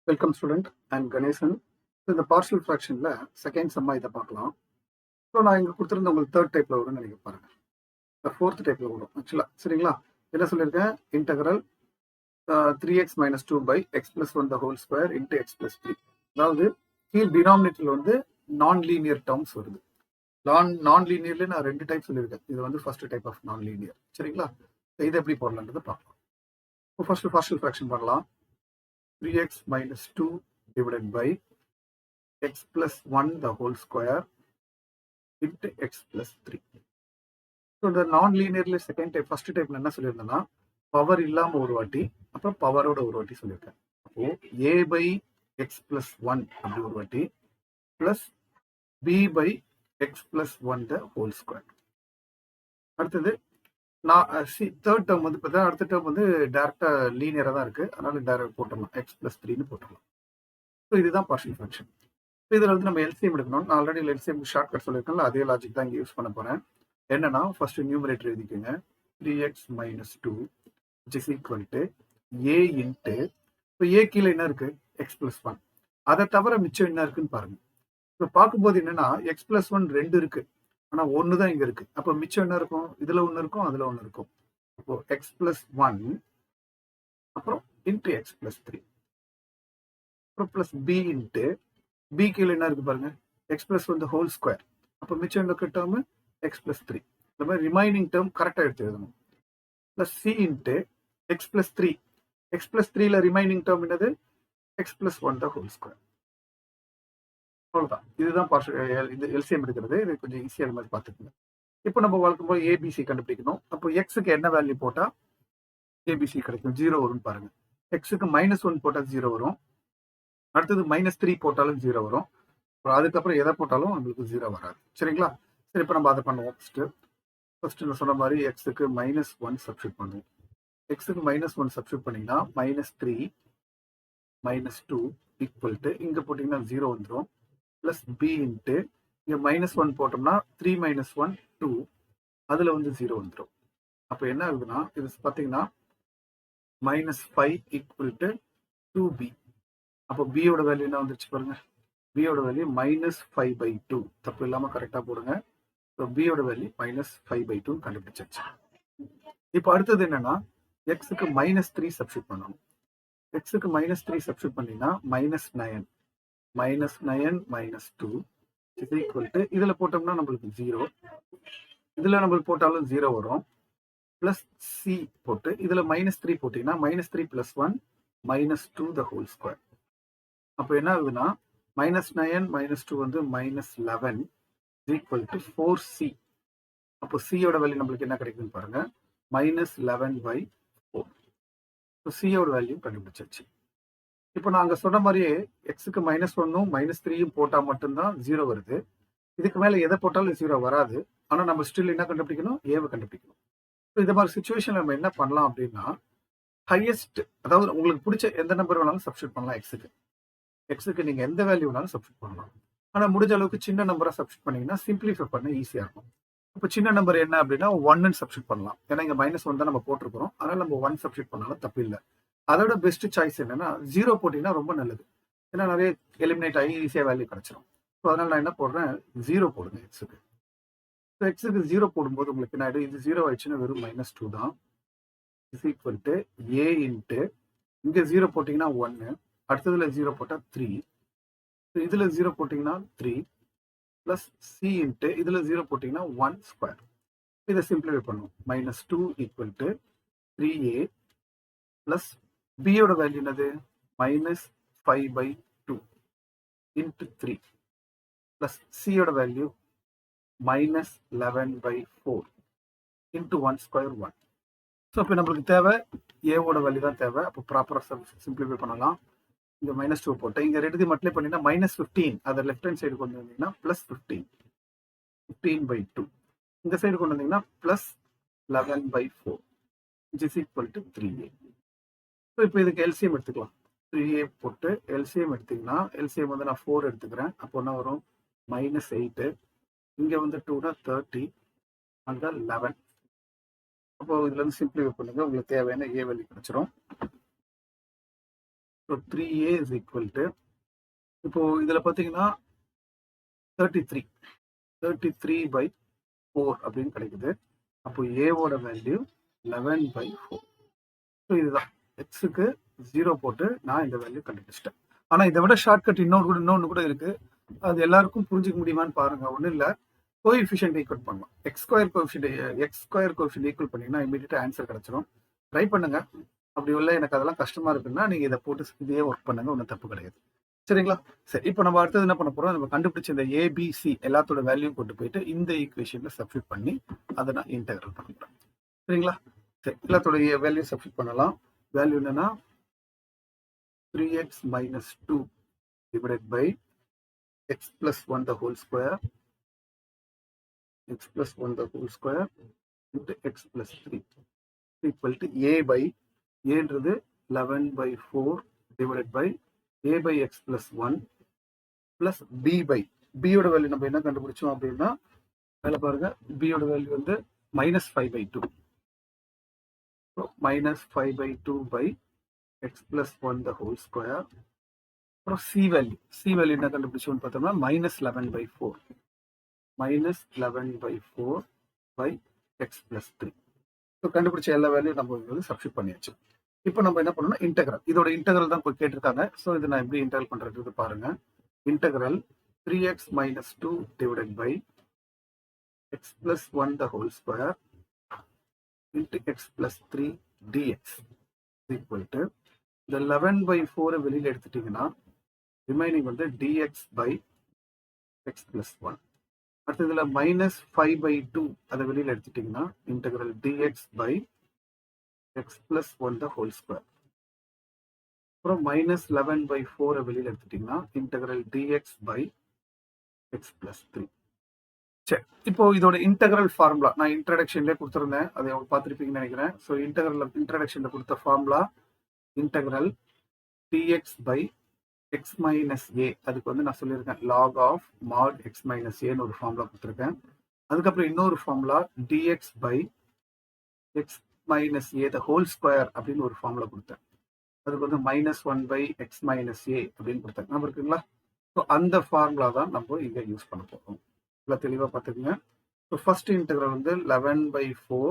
Welcome student and Ganesan. இந்த partial ஃப்ராக்ஷனில் second சம்மா இதை பார்க்கலாம். ஸோ நான் இங்கே கொடுத்துருந்த உங்களுக்கு தேர்ட் டைப்பில் வரும்னு நினைக்க பாருங்க. இந்த ஃபோர்த் டைப்பில் வரும் ஆக்சுவலாக. சரிங்களா? என்ன சொல்லியிருக்கேன்? Integral 3x-2/x+1 into x+3. அதாவது கீழ் டினாமினேட்டரில் வந்து நான் லீனியர் டேர்ம்ஸ் வருது. நான் லீனியர்ல நான் ரெண்டு டைப் சொல்லியிருக்கேன். இது வந்து ஃபர்ஸ்ட் டைப் ஆஃப் நான் லீனியர். சரிங்களா? இதை எப்படி போடலான்றதை பார்க்கலாம். இப்போ ஃபர்ஸ்ட் பார்ஷியல் ஃப்ராக்ஷன் பண்ணலாம். 3x - 2 divided by x plus 1 the whole square into x plus 3. So இந்த நான் லீனியர்ல செகண்ட் டைப் ஃபர்ஸ்ட் டைப்ல என்ன சொல்லியிருந்தேன்னா பவர் இல்லாம ஒரு வாட்டி, அப்புறம் பவரோட ஒரு வாட்டி சொல்லியிருக்கேன். அப்போ a by x plus one அப்படி ஒரு வாட்டி plus b by x plus one the whole square. அடுத்தது நான் தேர்ட் டேர்ம் வந்து பார்த்தா அடுத்த டேர்ம் வந்து டேரக்டா லீனியரா தான் இருக்கு. அதனால டேரக்ட் போட்டுடலாம், எக்ஸ் பிளஸ் த்ரீன்னு போட்டுடலாம். ஸோ இதுதான் பார்ஷியல் ஃப்ராக்ஷன். இதில் வந்து நம்ம எல்சிஎம் எடுக்கணும். நான் ஆல்ரெடி எல்சிஎம் ஷார்ட் கட் சொல்லியிருக்கேன்ல, அதே லாஜிக் தான் இங்கே யூஸ் பண்ண போகிறேன். என்னன்னா ஃபர்ஸ்ட் நியூமரேட்டர் எழுதிக்கோங்க. 3x - 2 is equal to A into, இப்போ ஏ கீழே என்ன இருக்கு? X plus one. அதை தவிர மிச்சம் என்ன இருக்குன்னு பாருங்க. இப்போ பார்க்கும்போது என்னன்னா எக்ஸ் பிளஸ் ஒன் ரெண்டு இருக்கு, ஆனால் ஒன்று தான் இங்கே இருக்கு. அப்போ மிச்சம் என்ன இருக்கும்? இதில் ஒன்று இருக்கும், அதில் ஒன்று இருக்கும். அப்போ எக்ஸ் பிளஸ் ஒன் அப்புறம் இன்ட்டு எக்ஸ் பிளஸ் த்ரீ அப்புறம் பிளஸ் பி இன்ட்டு பி கீழே என்ன இருக்கு பாருங்க? X plus one whole square. அப்போ மிச்சம் இருக்க டேர்ம் எக்ஸ் பிளஸ் த்ரீ. இந்த மாதிரி ரிமைனிங் டேர்ம் கரெக்டாக எடுத்து எழுதணும். Plus C into X plus three. X plus த்ரீல ரிமைனிங் டேர்ம் என்னது? X plus one whole square. அவ்வளோதான். இதுதான் இது எல்சிஎம் எடுக்கிறது. இது கொஞ்சம் ஈஸியாக மாதிரி பார்த்துக்கோங்க. இப்போ நம்ம வழக்கம் போது ஏபிசி கண்டுபிடிக்கணும். அப்போ எக்ஸுக்கு என்ன வேல்யூ போட்டால் ஏபிசி கிடைக்கும்? 0 வரும்னு பாருங்க. எக்ஸுக்கு -1 போட்டால் 0 வரும். அடுத்தது -3 போட்டாலும் 0 வரும். அதுக்கப்புறம் எதை போட்டாலும் நம்மளுக்கு 0 வராது. சரிங்களா? சரி, இப்போ நம்ம அதை பண்ணுவோம். ஃபர்ஸ்ட் நான் சொன்ன மாதிரி எக்ஸுக்கு -1 சப்ஸ்டியூட் பண்ணுவோம். எக்ஸுக்கு -1 சப்ஸ்டியூட் பண்ணீங்கன்னா -3 -2 ஈக்குவல் டு இங்கே போட்டிங்கன்னா 0 வந்துடும். ப்ளஸ் பி இன்ட்டு இங்கே -1 போட்டோம்னா 3 - 1 2, அதில் வந்து 0 வந்துடும். அப்போ என்ன ஆகுதுன்னா இது பார்த்தீங்கன்னா -5 ஈக்குவல் டு 2b. அப்போ பியோட வேல்யூ என்ன வந்துருச்சு பாருங்க? பியோட வேல்யூ -5/2. தப்பு இல்லாம கரெக்டா போடுங்க. ஸோ பியோட வேல்யூ -5/2 கண்டுபிடிச்சிருச்சு. இப்போ அடுத்தது என்னன்னா எக்ஸுக்கு -3 சப்ஸ்டியூட் பண்ணணும். எக்ஸுக்கு -3 சப்ஸ்டியூட் பண்ணீங்கன்னா -9 -2 இஸ் ஈக்குவல் டு இதுல போட்டோம்னா நம்மளுக்கு 0, இதுல நம்மளுக்கு போட்டாலும் 0 வரும். பிளஸ் சி போட்டு இதுல -3 போட்டீங்கன்னா -3 + 1 -2 த ஹோல் ஸ்கொயர். அப்போ என்ன ஆகுதுன்னா -9 -2 வந்து -11 ஈக்குவல் டு 4c. அப்போ சியோட வேல்யூ நம்மளுக்கு என்ன கிடைக்குன்னு பாருங்க? -11/4. ஸோ சியோட வேல்யூ கண்டுபிடிச்சிருச்சு. இப்போ நாங்கள் சொன்ன மாதிரியே எக்ஸுக்கு -1ம் -3யும் போட்டால் மட்டும்தான் 0 வருது. இதுக்கு மேலே எதை போட்டாலும் 0 வராது. ஆனால் நம்ம ஸ்டில் என்ன கண்டுபிடிக்கணும்? ஏவை கண்டுபிடிக்கணும். ஸோ இந்த மாதிரி சுச்சுவேஷன் நம்ம என்ன பண்ணலாம் அப்படின்னா ஹையஸ்ட், அதாவது உங்களுக்கு பிடிச்ச எந்த நம்பர் வேணாலும் சப்ஸ்டியூட் பண்ணலாம். எக்ஸுக்கு நீங்க எந்த வேல்யூ வேணாலும் சப்ஸ்டியூட் பண்ணலாம். ஆனா முடிஞ்ச அளவுக்கு சின்ன நம்பரா சப்ஸ்டியூட் பண்ணீங்கன்னா சிம்பிளிஃபை பண்ண ஈஸியா இருக்கும். இப்போ சின்ன நம்பர் என்ன அப்படின்னா 1ன்னு சப்ஸ்டியூட் பண்ணலாம். ஏன்னா இங்க -1 தான் நம்ம போட்டிருக்கிறோம். அதனால நம்ம 1 சப்ஸ்டியூட் பண்ணாலும் தப்பு இல்லை. அதோட பெஸ்ட் சாய்ஸ் என்னன்னா 0 போட்டீங்கன்னா ரொம்ப நல்லது. ஏன்னா நிறைய எலிமினேட் ஆகி ஈஸியா வேல்யூ கிடைச்சிடும். ஸோ அதனால நான் என்ன போடுறேன்? 0 போடுங்க எக்ஸுக்கு. ஸோ எக்ஸுக்கு 0 போடும்போது உங்களுக்கு என்ன ஆயிடும்? இது 0 ஆயிடுச்சுன்னா வெறும் -2 தான். Is equal to A into இங்க 0 போட்டீங்கன்னா 1, அடுத்ததுல 0 போட்டா 3, இதுல 0 போட்டீங்கன்னா 3 பிளஸ் சி இன்ட்டு இதுல 0 போட்டீங்கன்னா 1 ஸ்கொயர். இதை சிம்பிளிஃபை பண்ணுவோம். -2 ஈக்குவல் டு 3a பிளஸ் பியோட வேல்யூ என்னது? -5/2 இன்ட்டு 3 பிளஸ் சியோட வேல்யூ -11/4 இன்ட்டு 1 ஸ்கொயர் 1. ஸோ இப்போ நம்மளுக்கு தேவை ஏவோட வேல்யூ தான் தேவை. அப்போ ப்ராப்பராக சிம்பிளிஃபை பண்ணலாம். இங்க -2 போட்டு இங்க ரெண்டு மல்டிப்ளை பண்ணினா -15, அதை லெஃப்ட் ஹேண்ட் சைடு கொண்டு வந்தீங்கன்னா +15 15/2. இந்த சைடு கொண்டு வந்தீங்கன்னா +11/4 which is equal to 3a. So இப்போ இதுக்கு எல்சிஎம் எடுத்துக்கலாம். 3a போட்டு எல்சிஎம் எடுத்தீங்கன்னா எல்சிஎம் வந்து நான் 4 எடுத்துக்கிறேன். அப்போ என்ன வரும்? -8. இங்க வந்து 2னா 30, அங்க 11. அப்போ இதுல இருந்து சிம்பிளிஃபை பண்ணுங்க. உங்களுக்கு தேவையான ஏ வேல்யூ கிடைச்சிரும். So 3a is equal to, இப்போ இதில் பார்த்தீங்கன்னா 33/4 அப்படின்னு கிடைக்குது. அப்போ ஏவோட வேல்யூ 11/4. ஸோ இதுதான் எக்ஸுக்கு 0 போட்டு நான் இந்த வேல்யூ கண்டுபிடிச்சிட்டேன். ஆனால் இதை விட ஷார்ட்கட் இன்னொன்று கூட இருக்கு. அது எல்லாருக்கும் புரிஞ்சுக்க முடியுமான்னு பாருங்க. ஒன்றும் இல்லை, கோஎஃபிஷியன்ட் ஈக்குவல் பண்ணலாம். எக்ஸ் ஸ்கொயர் கோஎஃபிஷியன்ட் ஈக்குவல் பண்ணீங்கன்னா இமீடியட்டா ஆன்சர் கிடைச்சிடும். ட்ரை பண்ணுங்க. அப்படி இல்லை எனக்கு அதெல்லாம் கஷ்டமா இருக்குன்னா நீங்க இதை போட்டு இதையே ஒர்க் பண்ணுங்க, ஒன்றும் தப்பு கிடையாது. சரிங்களா? சரி, இப்போ நம்ம அடுத்தது என்ன பண்ண போறோம், நம்ம கண்டுபிடிச்ச இந்த ஏபிசி எல்லாத்தோட வேல்யூ கொண்டு போயிட்டு இந்த ஈக்குவேஷன்ல சப்ஸ்டிட் பண்ணி அதை நான் இன்டெகிரல் பண்ண போறேன். சரிங்களா? சரி, எல்லாத்தோட வேல்யூ சப்ஸ்டிட் பண்ணலாம். வேல்யூ என்னன்னா 3x minus 2 divided by x plus 1 the whole square into x plus 3 equal to a by a-ன்றது 11/4 divided by a by x plus 1 plus b by b-யோட value நம்ம என்ன கண்டுபிடிச்சோம் அப்படின்னா, மேல பாருங்க, b-யோட வேல்யூ வந்து -5/2. so -5/2 by x plus 1 the whole square. அப்புறம் c value என்ன கண்டுபிடிச்சோம்னு பார்த்தோம்னா -11/4 by x plus 3. ஸோ கண்டுபிடிச்ச எல்லா வேல்யூ நம்ம வந்து சப்ஸ்டிட் பண்ணியாச்சு. இப்போ நம்ம என்ன பண்ணணும்னா இன்டெகிரல், இதோட இன்டெகிரல் தான் கேட்டிருக்காங்க. ஸோ இதை நான் எப்படி இன்டெகிரல் பண்றது பாருங்க. Integral 3x minus 2 divided by x plus 1 the whole square into x plus 3 dx equal to இந்த 11/4 வெளியில எடுத்துட்டீங்கன்னா ரிமைனிங் வந்து dx by x plus 1. அடுத்து இதுல -5/2 அதை வெளியில எடுத்துட்டீங்கன்னா integral dx by x plus 1 the whole square. அப்புறம் -11/4 வெளியில எடுத்துட்டீங்கன்னா integral dx by x plus 3. சரி, இப்போ இதோட இன்டெகிரல் ஃபார்முலா நான் இன்ட்ரடக்ஷன்லேயே கொடுத்துருந்தேன், அதை பார்த்துருப்பீங்கன்னு நினைக்கிறேன். ஸோ இன்ட்ரடக்ஷன்ல கொடுத்த formula integral dx by x minus a, அதுக்கு வந்து நான் சொல்லியிருக்கேன் log of mod x minus a ன்னு ஒரு ஃபார்முலா கொடுத்துருக்கேன். அதுக்கப்புறம் இன்னொரு formula dx by x minus a the whole square அப்படின்னு ஒரு ஃபார்முலா கொடுத்தேன். அதுக்கு வந்து -1/x minus a அப்படின்னு கொடுத்தேன். நம்ம இருக்குங்களா? ஸோ அந்த ஃபார்முலா தான் நம்ம இங்க யூஸ் பண்ண போறோம். இல்லை தெளிவா பார்த்துக்குங்க. ஸோ ஃபர்ஸ்ட் இன்டெகிரல் வந்து 11/4,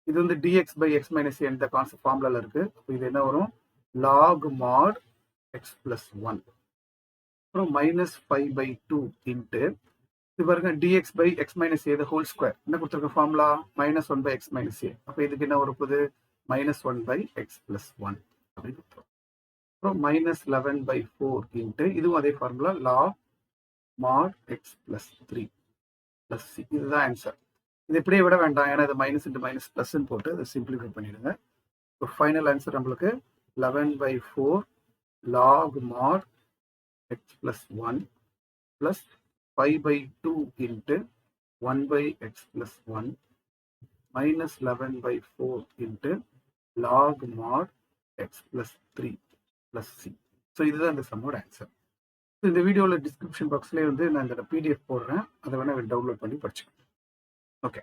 இது வந்து dx by x minus a இந்த கான்செப்ட் ஃபார்முலால இருக்கு. இது என்ன வரும், log mod x plus 1. அப்புறம் -5/2 இன்ட்டு இது பாருங்க dx by x minus a the whole square என்ன கொடுத்துருக்க ஃபார்முலா -1/x minus a. அப்போ இதுக்கு என்ன வரப்போகுது, -1/x plus 1 அப்படின்னு கொடுத்துரும். அப்புறம் -11/4 இன்ட்டு இதுவும் அதே formula log mod x plus 3 plus c. இதுதான் ஆன்சர். இது இப்படியே விட வேண்டாம், ஏன்னா இது மைனஸ் இன்ட்டு மைனஸ் பிளஸ்ன்னு போட்டு அதை சிம்பிளிஃபை பண்ணிடுங்க. ஸோ ஃபைனல் ஆன்சர் நம்மளுக்கு 11/4 log mod x plus 1 plus 5/2 into 1/x plus 1 minus 11/4 into log mod x plus 3 plus c. So இதுதான் இந்த சம்மோட ஆன்சர். இந்த வீடியோவில் டிஸ்கிரிப்ஷன் பாக்ஸ்லேயே வந்து நான் இந்த PDF போடுறேன், அதை வேணால் டவுன்லோட் பண்ணி படிச்சுக்கோங்க. ஓகே.